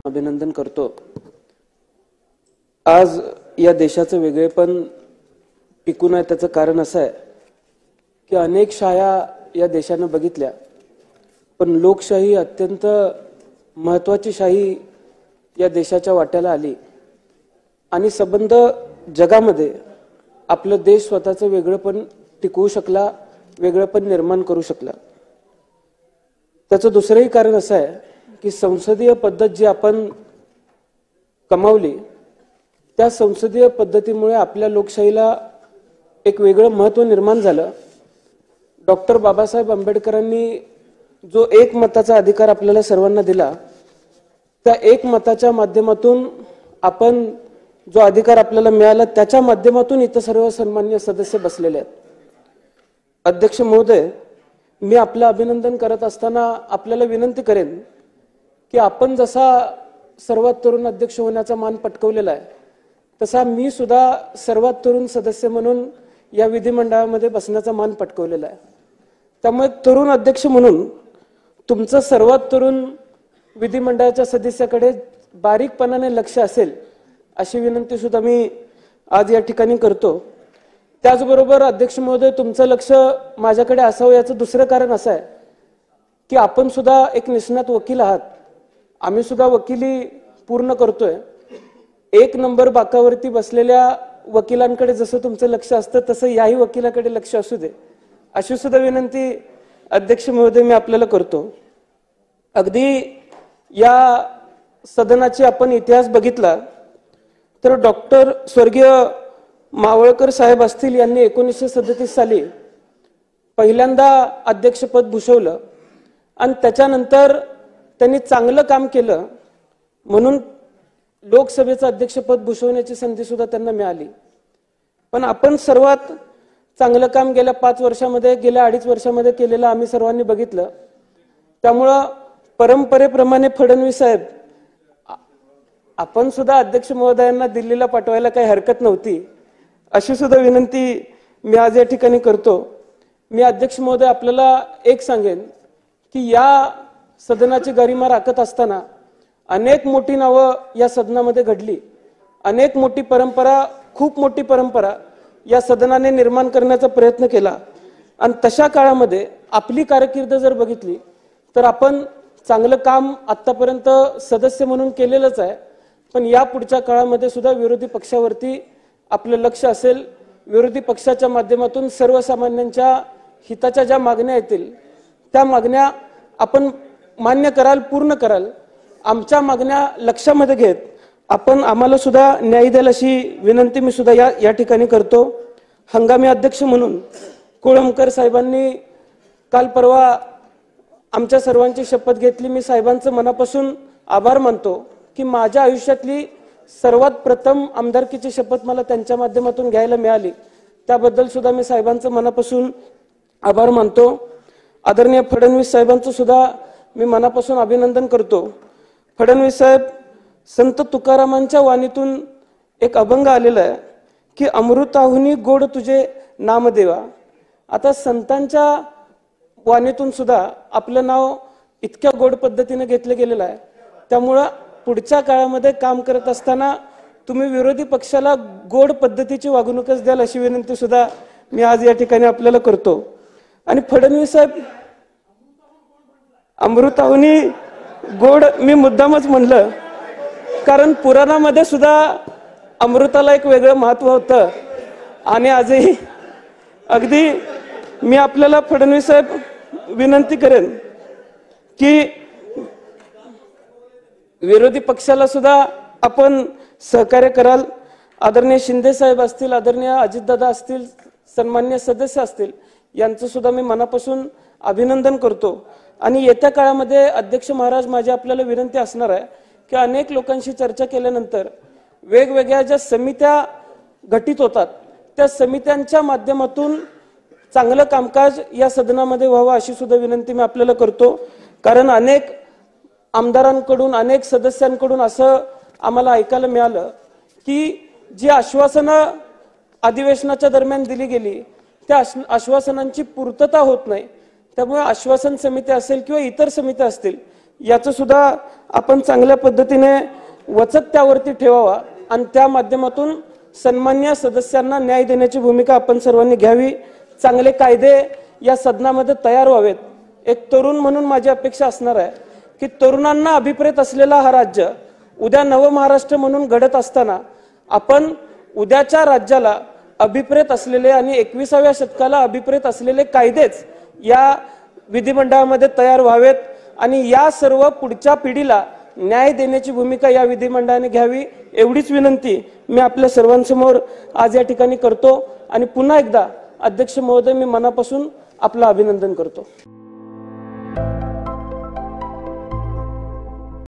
अभिनंदन करतो। आज या देशाचं वेगळेपण टिकून आहे त्याचं कारण असं आहे की अनेक शाया या देशाने बघितल्या, पण लोकशाही अत्यंत महत्त्वाची शाही या देशाच्या वाट्याला आली आणि संबंध जगामध्ये आपलं देश स्वतःचं वेगळेपण टिकवू शकला, वेगळेपण निर्माण करू शकला। त्याचं दुसरंही कारण असं आहे की संसदीय पद्धत जी आपण कमावली त्या संसदीय पद्धतीमुळे आपल्या लोकशाहीला एक वेगळं महत्त्व निर्माण झालं। डॉक्टर बाबासाहेब आंबेडकरांनी जो एक मताचा अधिकार आपल्याला सर्वांना दिला, त्या एक मताच्या माध्यमातून आपण जो अधिकार आपल्याला मिळाला त्याच्या माध्यमातून इतर सर्व सन्माननीय सदस्य बसलेले आहेत। अध्यक्ष महोदय, मी आपलं अभिनंदन करत असताना आपल्याला विनंती करेन की आपण जसा सर्वात तरुण अध्यक्ष होण्याचा मान पटकावलेला आहे तसा मी सुद्धा सर्वात तरुण सदस्य म्हणून या विधिमंडळामध्ये बसण्याचा मान पटकावलेला आहे। त्यामुळे तरुण अध्यक्ष म्हणून तुमचं सर्वात तरुण विधिमंडळाच्या सदस्याकडे बारीकपणाने लक्ष असेल अशी विनंती सुद्धा मी आज या ठिकाणी करतो। त्याचबरोबर अध्यक्ष महोदय, तुमचं लक्ष माझ्याकडे असावं याचं दुसरं कारण असं आहे की आपण सुद्धा एक निष्णात वकील आहात। आम्ही सुद्धा वकिली पूर्ण करतोय। एक नंबर बाकावरती बसलेल्या वकिलांकडे जसं तुमचं लक्ष असतं तसं याही वकिलाकडे लक्ष असू दे अशी सुद्धा विनंती अध्यक्ष महोदय मी आपल्याला करतो। अगदी या सदनाची आपण इतिहास बघितला तर डॉक्टर स्वर्गीय मावळकर साहेब असतील यांनी 1937 साली पहिल्यांदा अध्यक्षपद भूषवलं आणि त्याच्यानंतर त्यांनी चांगलं काम केलं म्हणून लोकसभेचं अध्यक्षपद भूषवण्याची संधी सुद्धा त्यांना मिळाली। पण आपण सर्वात चांगलं काम गेल्या 5 वर्षामध्ये, गेल्या 2.5 वर्षामध्ये केलेलं आम्ही सर्वांनी बघितलं। त्यामुळं परंपरेप्रमाणे फडणवीस साहेब, आपण सुद्धा अध्यक्ष महोदयांना दिल्लीला पाठवायला काही हरकत नव्हती अशी सुद्धा विनंती मी आज या ठिकाणी करतो। मी अध्यक्ष महोदय आपल्याला एक सांगेन की या सदनाची गरिमा राखत असताना अनेक मोठी नावं या सदनामध्ये घडली, अनेक मोठी परंपरा, खूप मोठी परंपरा या सदनाने निर्माण करण्याचा प्रयत्न केला आणि तशा काळामध्ये आपली कारकीर्द जर बघितली तर आपण चांगलं काम आतापर्यंत सदस्य म्हणून केलेलंच आहे, पण या पुढच्या काळामध्ये सुद्धा विरोधी पक्षावरती आपलं लक्ष असेल। विरोधी पक्षाच्या माध्यमातून सर्वसामान्यांच्या हिताच्या ज्या मागण्या येतील त्या मागण्या आपण मान्य कराल, पूर्ण कराल। आमच्या मागण्या लक्षामध्ये घेत आपण आम्हाला सुद्धा न्याय द्याल अशी विनंती मी सुद्धा या ठिकाणी करतो। हंगामी अध्यक्ष म्हणून कोळंबकर साहेबांनी काल परवा आमच्या सर्वांची शपथ घेतली। मी साहेबांचं मनापासून आभार मानतो की माझ्या आयुष्यातली सर्वात प्रथम आमदारकीची शपथ मला त्यांच्या माध्यमातून घ्यायला मिळाली, त्याबद्दल सुद्धा मी साहेबांचं मनापासून आभार मानतो। आदरणीय फडणवीस साहेबांचं सुद्धा मी मनापासून अभिनंदन करतो। फडणवीस साहेब, संत तुकारामांच्या वाणीतून एक अभंग आलेला आहे की अमृताहुनी गोड तुझे नामदेवा। आता संतांच्या वाणीतून सुद्धा आपलं नाव इतक्या गोड पद्धतीने घेतलं गेलेलं आहे। त्यामुळं पुढच्या काळामध्ये काम करत असताना तुम्ही विरोधी पक्षाला गोड पद्धतीची वागणूकच द्याल अशी विनंती सुद्धा मी आज या ठिकाणी आपल्याला करतो। आणि फडणवीस साहेब, अमृताहुनी गोड मी मुद्दामच म्हणलं कारण पुराणामध्ये सुद्धा अमृताला एक वेगळं महत्व होतं आणि आजही अगदी मी आपल्याला फडणवीस साहेब विनंती करेन की विरोधी पक्षाला सुद्धा आपण सहकार्य कराल। आदरणीय शिंदे साहेब असतील, आदरणीय अजितदादा असतील, सन्माननीय सदस्य असतील, यांचं सुद्धा मी मनापासून अभिनंदन करतो। आणि येत्या काळामध्ये अध्यक्ष महाराज, माझी आपल्याला विनंती असणार आहे की अनेक लोकांशी चर्चा केल्यानंतर वेगवेगळ्या ज्या समित्या गठीत होतात त्या समित्यांच्या माध्यमातून चांगलं कामकाज या सदनामध्ये व्हावं अशी सुद्धा विनंती मी आपल्याला करतो। कारण अनेक आमदारांकडून, अनेक सदस्यांकडून असं आम्हाला ऐकायला मिळालं की जी आश्वासनं अधिवेशनाच्या दरम्यान दिली गेली त्या आश्वासनांची पूर्तता होत नाही। त्यामुळे आश्वासन समिती असेल किंवा इतर समित्या असतील याचं सुद्धा आपण चांगल्या पद्धतीने वचक त्यावरती ठेवावा आणि त्या माध्यमातून सन्मान्य सदस्यांना न्याय देण्याची भूमिका आपण सर्वांनी घ्यावी। चांगले कायदे या सदनामध्ये तयार व्हावेत। एक तरुण म्हणून माझी अपेक्षा असणार आहे की तरुणांना अभिप्रेत असलेला हा राज्य उद्या नव महाराष्ट्र म्हणून घडत असताना आपण उद्याच्या राज्याला अभिप्रेत असलेले आणि 21व्या शतकाला अभिप्रेत असलेले कायदेच या विधिमंडळामध्ये तयार व्हावेत आणि या सर्व पुढच्या पिढीला न्याय देण्याची भूमिका या विधिमंडळाने घ्यावी एवढीच विनंती मी आपल्या सर्वांसमोर आज या ठिकाणी करतो आणि पुन्हा एकदा अध्यक्ष महोदय मी मनापासून आपलं अभिनंदन करतो।